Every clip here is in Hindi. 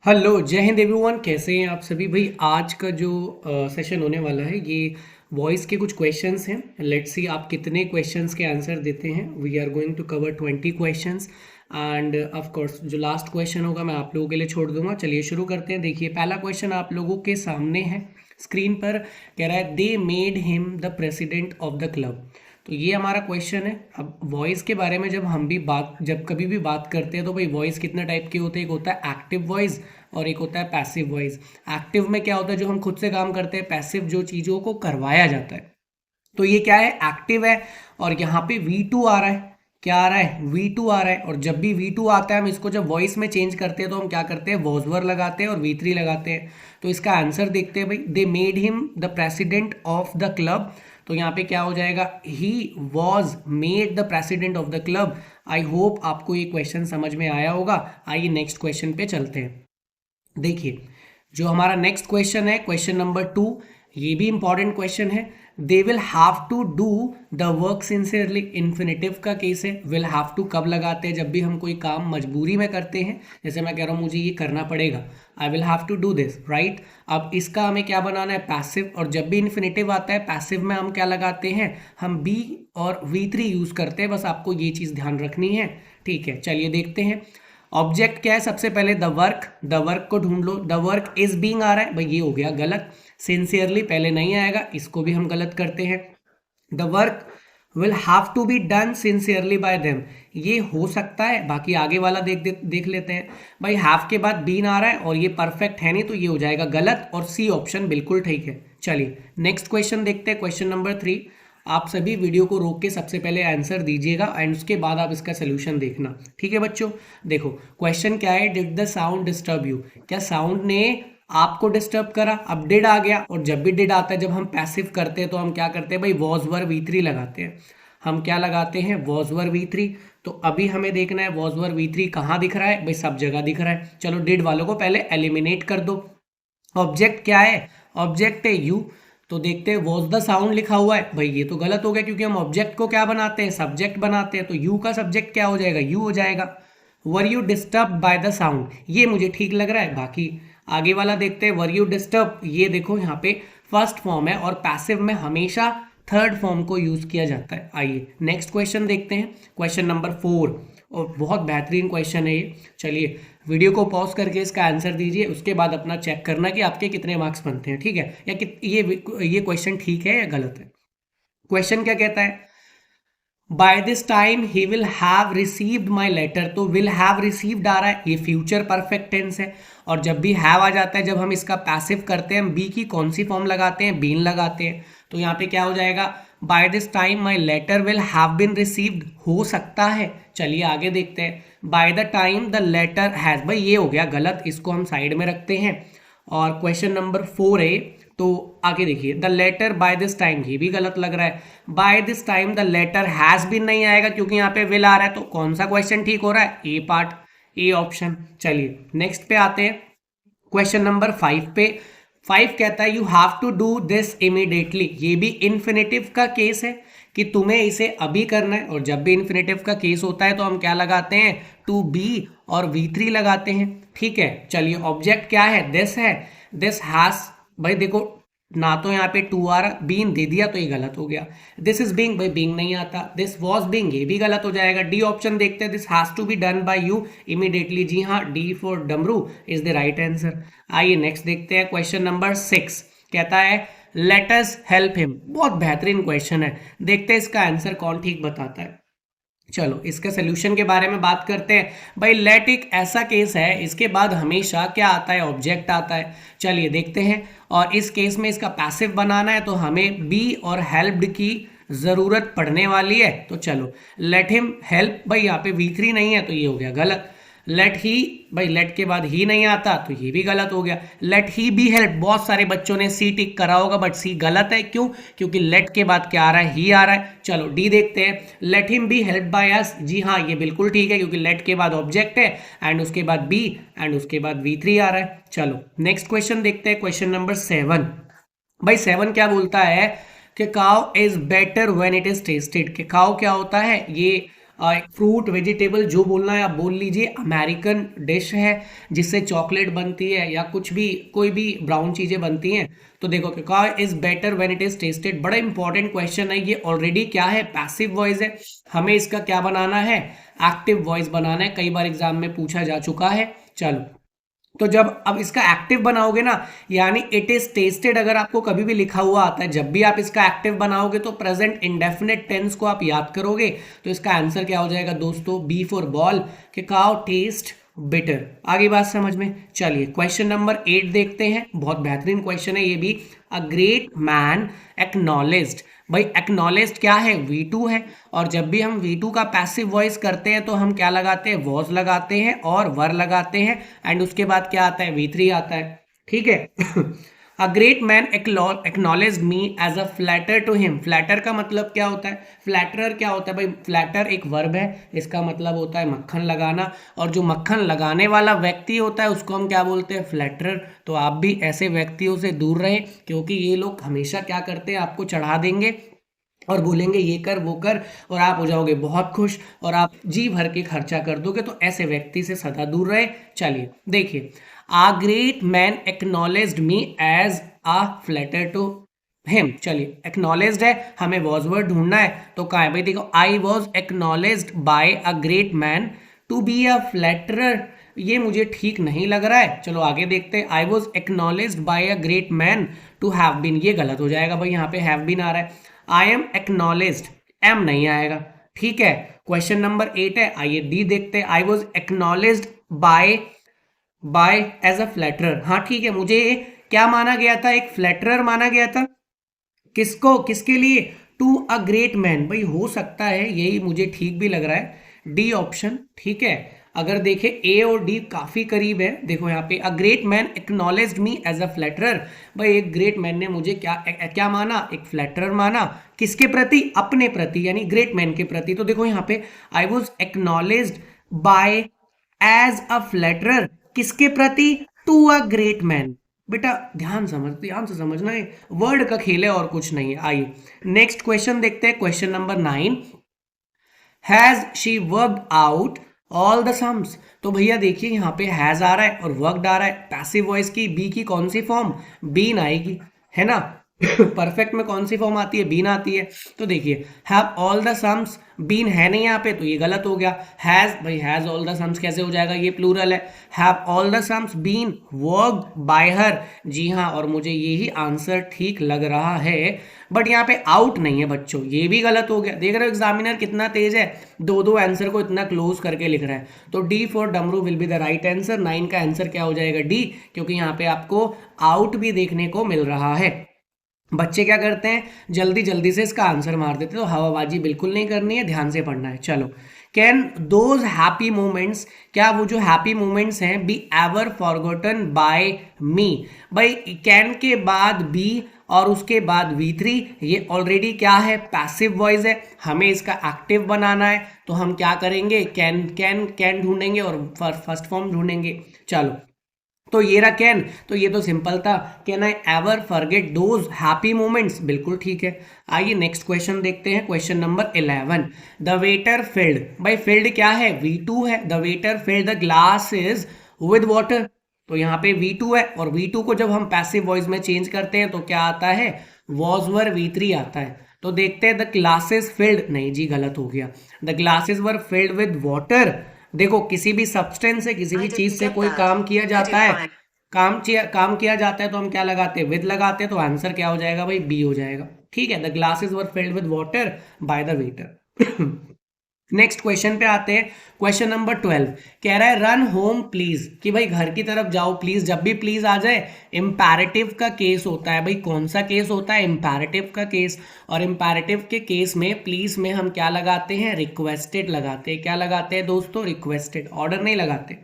हेलो, जय हिंद एवरीवन। कैसे हैं आप सभी भाई। आज का जो सेशन होने वाला है ये वॉइस के कुछ क्वेश्चंस हैं। लेट्स सी आप कितने क्वेश्चंस के आंसर देते हैं। We are going to cover 20 questions and of course जो लास्ट क्वेश्चन होगा मैं आप लोगों के लिए छोड़ दूंगा। चलिए शुरू करते हैं। देखिए पहला क्वेश्चन आप लोगों के सामने है स्क्रीन पर। कह रहा है they made him the president of the club. तो ये हमारा क्वेश्चन है। अब वॉइस के बारे में जब कभी भी बात करते हैं तो भाई वॉइस कितने टाइप के होते हैं। एक होता है एक्टिव वॉइस और एक होता है पैसिव वॉइस। एक्टिव में क्या होता है, जो हम खुद से काम करते हैं। पैसिव जो चीज़ों को करवाया जाता है। तो ये क्या है, एक्टिव है। और यहाँ पे V2 आ रहा है। क्या आ रहा है, V2 आ रहा है। और जब भी V2 आता है हम इसको जब वॉइस में चेंज करते हैं तो हम क्या करते हैं, वॉजवर लगाते हैं और V3 लगाते हैं। तो इसका आंसर देखते हैं भाई। They made him the president of the club. तो यहाँ पे क्या हो जाएगा, he was made the president of the club. I hope आपको ये क्वेश्चन समझ में आया होगा। आइए नेक्स्ट क्वेश्चन पे चलते हैं। देखिए जो हमारा नेक्स्ट क्वेश्चन है, क्वेश्चन नंबर 2। ये भी इंपॉर्टेंट क्वेश्चन है। They will have to do the work sincerely. Infinitive का केस है। विल हैव टू कब लगाते हैं, जब भी हम कोई काम मजबूरी में करते हैं। जैसे मैं कह रहा हूँ मुझे ये करना पड़ेगा, I will have to do this, right. अब इसका हमें क्या बनाना है, पैसिव। और जब भी इन्फिनेटिव आता है पैसिव में हम क्या लगाते हैं, हम बी और V3 यूज करते हैं। बस आपको ये चीज़ ध्यान रखनी है, ठीक है। चलिए देखते हैं। ऑब्जेक्ट क्या है, सबसे पहले द वर्क को ढूंढ लो। द वर्क इज बीइंग आ रहा है भाई, ये हो गया गलत। सिंसियरली पहले नहीं आएगा, इसको भी हम गलत करते हैं। The work will have to be done sincerely by them, ये हो सकता है। बाकी आगे वाला देख लेते हैं भाई। हैव के बाद बीन आ रहा है और ये परफेक्ट है नहीं, तो ये हो जाएगा गलत। और सी ऑप्शन बिल्कुल ठीक है। चलिए नेक्स्ट क्वेश्चन देखते हैं, क्वेश्चन नंबर 3। आप सभी वीडियो को रोक के सबसे पहले आंसर दीजिएगा एंड उसके बाद आप इसका सोल्यूशन देखना, ठीक है बच्चों। देखो क्वेश्चन क्या है, did the sound disturb you. क्या साउंड ने आपको डिस्टर्ब करा। अब डिड आ गया, और जब भी डिड आता है, जब हम पैसिव करते हैं तो हम क्या करते हैं भाई, वॉज वर V3 लगाते हैं। हम क्या लगाते हैं, वॉज वर V3। तो अभी हमें देखना है वॉज वर V3 कहाँ दिख रहा है भाई, सब जगह दिख रहा है। चलो डिड वालों को पहले एलिमिनेट कर दो। ऑब्जेक्ट क्या है, ऑब्जेक्ट है यू। तो देखते हैं वॉज द साउंड लिखा हुआ है भाई, ये तो गलत हो गया क्योंकि हम ऑब्जेक्ट को क्या बनाते हैं, सब्जेक्ट बनाते हैं। तो यू का सब्जेक्ट क्या हो जाएगा, यू हो जाएगा। Were you disturb by the sound, ये मुझे ठीक लग रहा है। बाकी आगे वाला देखते हैं। वर यू डिस्टर्ब, ये देखो यहाँ पे फर्स्ट फॉर्म है और पैसिव में हमेशा थर्ड फॉर्म को यूज किया जाता है। आइए नेक्स्ट क्वेश्चन देखते हैं, क्वेश्चन नंबर 4। और बहुत बेहतरीन क्वेश्चन है ये। चलिए वीडियो को पॉज करके इसका आंसर दीजिए, उसके बाद अपना चेक करना कि आपके कितने मार्क्स बनते हैं, ठीक है। या कि ये क्वेश्चन ठीक है या गलत है। क्वेश्चन क्या कहता है, by this time he will have received my letter. तो विल हैव रिसीव्ड आ रहा है, ये फ्यूचर परफेक्ट टेंस है। और जब भी हैव आ जाता है, जब हम इसका पैसिव करते हैं, हम बी की कौन सी फॉर्म लगाते हैं, बीन लगाते हैं। तो यहाँ पे क्या हो जाएगा, by this time my letter will have been received, हो सकता है। चलिए आगे देखते हैं। By the time the letter has, भाई ये हो गया गलत, इसको हम साइड में रखते हैं। और क्वेश्चन नंबर 4 है, तो आगे देखिए। The letter by this time, ये भी गलत लग रहा है। By this time the letter has been नहीं आएगा क्योंकि यहाँ पे विल आ रहा है। तो कौन सा क्वेश्चन ठीक हो रहा है, ए पार्ट, ए ऑप्शन। चलिए नेक्स्ट पे आते हैं, क्वेश्चन नंबर 5 पे। 5 कहता है you have to do this immediately. ये भी इन्फिनेटिव का केस है कि तुम्हें इसे अभी करना है। और जब भी इन्फिनेटिव का केस होता है तो हम क्या लगाते हैं, टू बी और V3 लगाते हैं, ठीक है। चलिए ऑब्जेक्ट क्या है, दिस है। दिस हैज, भाई देखो ना तो यहाँ पे टू आ रहा, बीन दे दिया तो ये गलत हो गया। दिस इज बीइंग, भाई बीइंग नहीं आता। दिस वॉज बीइंग, ये भी गलत हो जाएगा। डी ऑप्शन देखते हैं, this has to be done by you immediately. जी हाँ, D for damru is the right answer. आइए नेक्स्ट देखते हैं, क्वेश्चन नंबर 6 कहता है लेट अस हेल्प हिम। बहुत बेहतरीन क्वेश्चन है, देखते हैं इसका आंसर कौन ठीक बताता है। चलो इसके सोल्यूशन के बारे में बात करते हैं। भाई लेट एक ऐसा केस है, इसके बाद हमेशा क्या आता है, ऑब्जेक्ट आता है। चलिए देखते हैं। और इस केस में इसका पैसिव बनाना है तो हमें बी और हेल्प्ड की जरूरत पड़ने वाली है। तो चलो लेट हिम हेल्प, भाई यहाँ पे V3 नहीं है तो ये हो गया गलत। लेट ही, भाई लेट के बाद ही नहीं आता तो ये भी गलत हो गया। लेट ही बी हेल्प, बहुत सारे बच्चों ने सी टिक करा होगा बट सी गलत है। क्यों, क्योंकि लेट के बाद क्या आ रहा है, ही आ रहा है। चलो डी देखते हैं। Let him be help by us, जी हाँ ये बिल्कुल ठीक है क्योंकि लेट के बाद ऑब्जेक्ट है एंड उसके बाद बी एंड उसके बाद V3 आ रहा है। चलो नेक्स्ट क्वेश्चन देखते हैं, क्वेश्चन नंबर 7। भाई 7 क्या बोलता है कि cow is better when it is tested. कि काउ क्या होता है, ये फ्रूट वेजिटेबल जो बोलना है आप बोल लीजिए। अमेरिकन डिश है जिससे चॉकलेट बनती है या कुछ भी कोई भी ब्राउन चीजें बनती हैं। तो देखो क्या is better when it is tested, बड़ा इंपॉर्टेंट क्वेश्चन है ये। ऑलरेडी क्या है, पैसिव वॉइस है, हमें इसका क्या बनाना है, एक्टिव वॉइस बनाना है। कई बार एग्जाम में पूछा जा चुका है। चलो, तो जब अब इसका एक्टिव बनाओगे ना, यानी इट इज टेस्टेड अगर आपको कभी भी लिखा हुआ आता है, जब भी आप इसका एक्टिव बनाओगे तो प्रेजेंट इंडेफिनिट टेंस को आप याद करोगे। तो इसका आंसर क्या हो जाएगा दोस्तों, बी फॉर बॉल, कि काउ टेस्ट बिटर। आगे बात समझ में। चलिए क्वेश्चन नंबर 8 देखते हैं, बहुत बेहतरीन क्वेश्चन है ये भी। अ ग्रेट मैन एक्नॉलेज्ड, भाई एक्नॉलेज्ड क्या है, V2 है। और जब भी हम V2 का पैसिव वॉइस करते हैं तो हम क्या लगाते हैं, वॉज लगाते हैं और वर लगाते हैं, एंड उसके बाद क्या आता है, V3 आता है। ठीक है। A great man acknowledged me as a flatter to him. Flatter का मतलब क्या होता है, फ्लैटरर क्या होता है भाई, फ्लैटर एक वर्ब है, इसका मतलब होता है मक्खन लगाना, और जो मक्खन लगाने वाला व्यक्ति होता है उसको हम क्या बोलते हैं, फ्लैटरर। तो आप भी ऐसे व्यक्तियों से दूर रहें, क्योंकि ये लोग हमेशा क्या करते हैं, आपको चढ़ा देंगे और बोलेंगे ये कर वो कर, और आप हो जाओगे बहुत खुश और आप जी भर के खर्चा कर दोगे। तो ऐसे व्यक्ति से सदा दूर रहे। चलिए देखिए, a great man acknowledged me as a flatter to him. चलिए एक्नॉलेज्ड है, हमें वॉज वर्ड ढूंढना है, तो कहा है भाई, देखो I was acknowledged by a great man to be a flatterer. ये मुझे ठीक नहीं लग रहा है, चलो आगे देखते हैं। I was acknowledged by a great man to have been, ये गलत हो जाएगा भाई, यहाँ पे हैव बीन आ रहा है। आई एम एक्नॉलेज्ड, एम नहीं आएगा। ठीक है, क्वेश्चन नंबर 8 है, आइए डी देखते हैं। I was acknowledged by by as a flatterer. हाँ ठीक है, मुझे क्या माना गया था, एक फ्लैटरर माना गया था। किसको, किसके लिए, टू अ ग्रेट मैन। भाई हो सकता है, यही मुझे ठीक भी लग रहा है, डी ऑप्शन ठीक है। अगर देखें ए और डी काफी करीब है। देखो यहाँ पे, a great man acknowledged me as a flatterer. भाई एक ग्रेट मैन ने मुझे क्या क्या माना, एक फ्लैटरर माना। किसके प्रति, अपने प्रति, यानी ग्रेट मैन के प्रति। तो देखो यहाँ पे, I was acknowledged by as a flatterer, किसके प्रति, टू अ ग्रेट मैन। बेटा ध्यान से समझना है, वर्ड का खेल है और कुछ नहीं है। आइए नेक्स्ट क्वेश्चन देखते हैं, question number 9। Has she worked out all the sums. तो भैया देखिए यहाँ पे हैज आ रहा है और वर्कड आ रहा है, पैसिव वॉइस की बी की कौन सी फॉर्म, बीन आएगी, है ना। परफेक्ट में कौन सी फॉर्म आती है, बीन आती है। तो देखिए, have all the sums, been है नहीं यहाँ पे, तो ये गलत हो गया। हैज, भाई हैज ऑल द सम्स कैसे हो जाएगा, ये प्लूरल है। Have all the sums been worked by her, जी हाँ, और मुझे यही आंसर ठीक लग रहा है। बट यहाँ पे आउट नहीं है बच्चों, ये भी गलत हो गया। देख रहे हो एग्जामिनर कितना तेज है, दो दो आंसर को इतना क्लोज करके लिख रहा है। तो डी फॉर डमरू will be the right answer. 9 का आंसर क्या हो जाएगा, डी, क्योंकि यहाँ पे आपको आउट भी देखने को मिल रहा है। बच्चे क्या करते हैं, जल्दी जल्दी से इसका आंसर मार देते हैं, तो हवाबाजी बिल्कुल नहीं करनी है, ध्यान से पढ़ना है। चलो, कैन दोज हैप्पी मोमेंट्स, क्या वो जो हैप्पी मोमेंट्स हैं, बी एवर फॉरगॉटन बाय मी। भाई कैन के बाद बी और उसके बाद V3, ये ऑलरेडी क्या है, पैसिव वॉइस है, हमें इसका एक्टिव बनाना है। तो हम क्या करेंगे, कैन कैन कैन ढूंढेंगे और फर्स्ट फॉर्म ढूंढेंगे। चलो, तो ये रहा कैन, तो ये तो सिंपल था, can I ever forget those happy moments, बिल्कुल ठीक है। आइए नेक्स्ट क्वेश्चन देखते हैं, question number 11। The waiter field, भाई फिल्ड क्या है, V2 है। The waiter filled the glasses with water. तो यहाँ पे V2 है, और V2 को जब हम पैसिव वॉइस में चेंज करते हैं तो क्या आता है, वॉज वर V3 आता है। तो देखते हैं, द ग्लासेस फिल्ड, नहीं जी गलत हो गया, the glasses were filled with water. देखो किसी भी सब्सटेंस से, किसी भी चीज से कोई काम किया जाता है, काम किया जाता है तो हम क्या लगाते हैं, विद लगाते हैं। तो आंसर क्या हो जाएगा भाई, बी हो जाएगा। ठीक है, the glasses were filled with water by the waiter. Next question पे आते हैं, क्वेश्चन नंबर 12 कह रहा है रन होम प्लीज, कि भाई घर की तरफ जाओ प्लीज। जब भी प्लीज आ जाए इंपैरेटिव का केस होता है। भाई कौन सा केस होता है, इंपैरेटिव का केस। और इंपैरेटिव के केस में प्लीज में हम क्या लगाते हैं, रिक्वेस्टेड लगाते हैं। क्या लगाते हैं दोस्तों, रिक्वेस्टेड, ऑर्डर नहीं लगाते।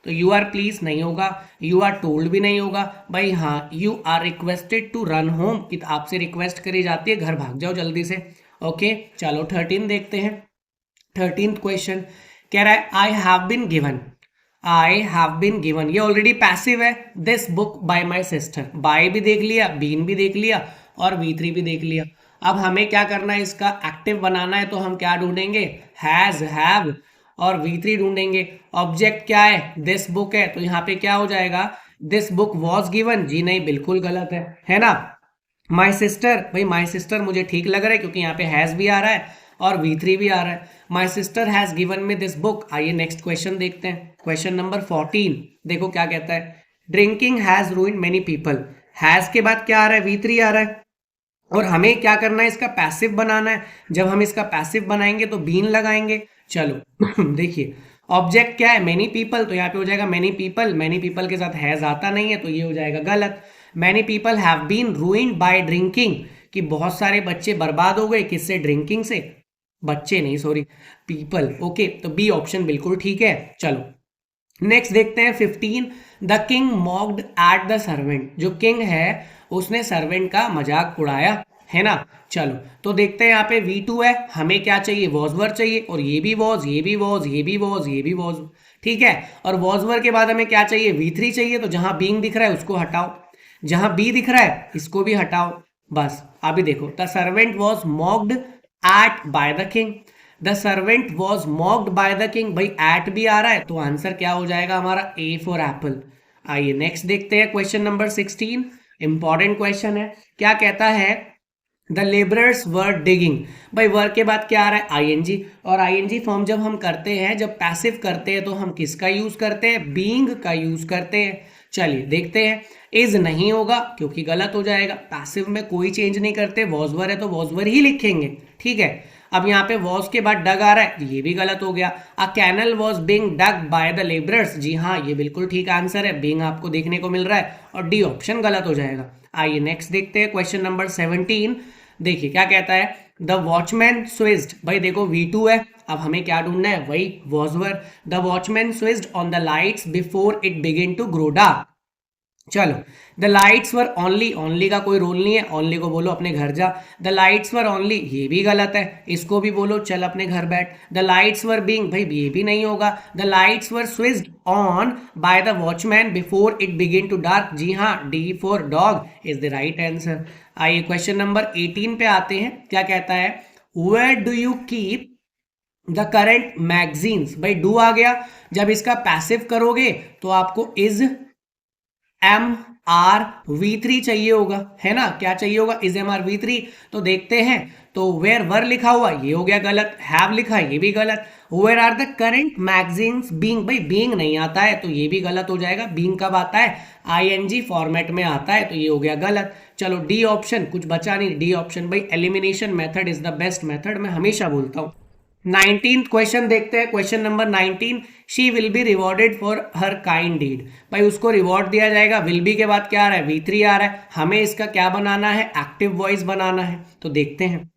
तो यू आर प्लीज नहीं होगा, यू आर टोल्ड भी नहीं होगा। भाई हाँ, you are requested to run home, कि आपसे रिक्वेस्ट करी जाती है घर भाग जाओ जल्दी से। ओके चलो 13 देखते हैं। 13th क्वेश्चन कह रहा है I have been given, I have been given, ये ऑलरेडी पैसिव है, this book by my sister. By भी देख लिया, बीन भी देख लिया और V3 भी देख लिया। अब हमें क्या करना है, इसका एक्टिव बनाना है, तो हम क्या ढूंढेंगे, हैज, हैव और V3 ढूंढेंगे। ऑब्जेक्ट क्या है, दिस बुक है, तो यहाँ पे क्या हो जाएगा, दिस बुक वॉज गिवन, जी नहीं बिल्कुल गलत है ना। माई सिस्टर, भाई माई सिस्टर मुझे ठीक लग रहा है क्योंकि यहाँ पे हैज भी आ रहा है और V3 भी आ रहा है। My sister has given me this book. आइए नेक्स्ट क्वेश्चन देखते हैं, क्वेश्चन नंबर 14। देखो क्या कहता है, drinking has ruined many people. Has के बाद क्या आ रहा है, V3 आ रहा है और हमें क्या करना है, इसका पैसिव बनाना है। जब हम इसका पैसिव बनाएंगे तो बीन लगाएंगे। चलो देखिए, ऑब्जेक्ट क्या है, मेनी पीपल, तो यहाँ पे हो जाएगा मेनी पीपल। मेनी पीपल के साथ हैज आता नहीं है तो ये हो जाएगा गलत। Many people have been ruined by drinking, कि बहुत सारे बच्चे बर्बाद हो गए, किससे, ड्रिंकिंग से। बच्चे नहीं, सॉरी, पीपल। ओके, तो बी ऑप्शन बिल्कुल ठीक है। चलो नेक्स्ट देखते हैं 15। The king mocked at the servant. जो किंग है उसने सर्वेंट का मजाक उड़ाया, है ना। चलो तो देखते हैं, यहाँ पे V2 है, हमें क्या चाहिए, वॉजवर चाहिए, और ये भी वॉज, ये भी वॉज, ये भी वॉज, ये भी वॉज, ठीक है। और वॉजवर के बाद हमें क्या चाहिए, V3 चाहिए, तो जहां बीइंग दिख रहा है उसको हटाओ, जहां बी दिख रहा है इसको भी हटाओ, बस। अभी देखो, the servant was mocked at by the king. The servant was mocked by the king, भाई एट भी आ रहा है तो आंसर क्या हो जाएगा हमारा, ए फॉर एप्पल। आइए नेक्स्ट देखते हैं, क्वेश्चन नंबर 16। इंपॉर्टेंट क्वेश्चन है, क्या कहता है, द लेबरर्स वर डिगिंग। भाई वर्क के बाद क्या आ रहा है, आईएनजी, और आईएनजी फॉर्म जब हम करते हैं, जब पैसिव करते हैं, तो हम किसका यूज करते हैं, बीइंग का यूज करते हैं। चलिए देखते हैं, इज नहीं होगा क्योंकि गलत हो जाएगा, पैसिव में कोई चेंज नहीं करते, वॉजवर है तो वॉजवर ही लिखेंगे, ठीक है। अब यहाँ पे वॉज के बाद डग आ रहा है, ये भी गलत हो गया। A canal was being dug by the labourers, जी हाँ ये बिल्कुल ठीक आंसर है, बीइंग आपको देखने को मिल रहा है, और डी ऑप्शन गलत हो जाएगा। आइए नेक्स्ट देखते हैं, क्वेश्चन नंबर 17। देखिए क्या कहता है, द वॉचमैन स्विज्ड। भाई देखो V2 है, अब हमें क्या ढूंढना है, वही was were. The watchman switched on the lights before it begin to grow dark. चलो, the lights were only, only का कोई रोल नहीं है, ओनली को बोलो अपने घर जा। द लाइट्स वर ओनली, ये भी गलत है, इसको भी बोलो चल अपने घर बैठ। द लाइट्स वर बीइंग, भाई ये भी नहीं होगा। The lights were switched on by the watchman before it begin to dark, जी हाँ D for dog is the right answer. आइए क्वेश्चन नंबर 18 पे आते हैं, क्या कहता है, where do you keep the current magazines. भाई डू आ गया, जब इसका पैसिव करोगे तो आपको इज MR V3 चाहिए होगा, है ना, क्या चाहिए होगा, इज MR V3। तो देखते हैं, तो वेयर वर लिखा हुआ ये हो गया गलत, हैव लिखा ये भी गलत। Where are the current magazines being, भाई बीइंग नहीं आता है तो ये भी गलत हो जाएगा, बीइंग कब आता है, ING फॉर्मेट में आता है, तो ये हो गया गलत। चलो डी ऑप्शन, कुछ बचा नहीं, डी ऑप्शन। भाई elimination method is the best method, मैं हमेशा बोलता हूँ। 19th क्वेश्चन देखते हैं, question number 19। She will be rewarded for her kind deed. भाई उसको रिवॉर्ड दिया जाएगा, विल बी के बाद क्या आ रहा है, V3 आ रहा है, हमें इसका क्या बनाना है, एक्टिव वॉइस बनाना है, तो देखते हैं।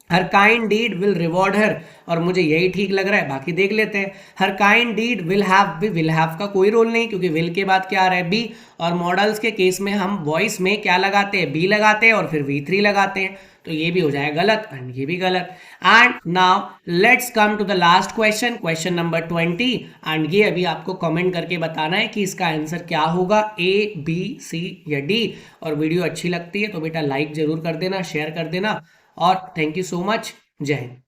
हर काइंड डीड विल रिवॉर्ड हर, और मुझे यही ठीक लग रहा है, बाकी देख लेते हैं। हर काइंड डीड विल हैव, भी विल हैव का कोई रोल नहीं क्योंकि विल के बाद क्या आ रहा है, बी, और मॉडल्स के केस में हम वॉइस में क्या लगाते हैं, बी लगाते हैं और फिर V3 लगाते हैं, तो ये भी हो जाएगा गलत एंड ये भी गलत। And now let's come to the last question, question number 20। And ये अभी आपको कमेंट करके बताना है कि इसका आंसर क्या होगा, A, B, C या D। और वीडियो अच्छी लगती है तो बेटा लाइक जरूर कर देना, शेयर कर देना, और थैंक यू सो मच, जय हिंद।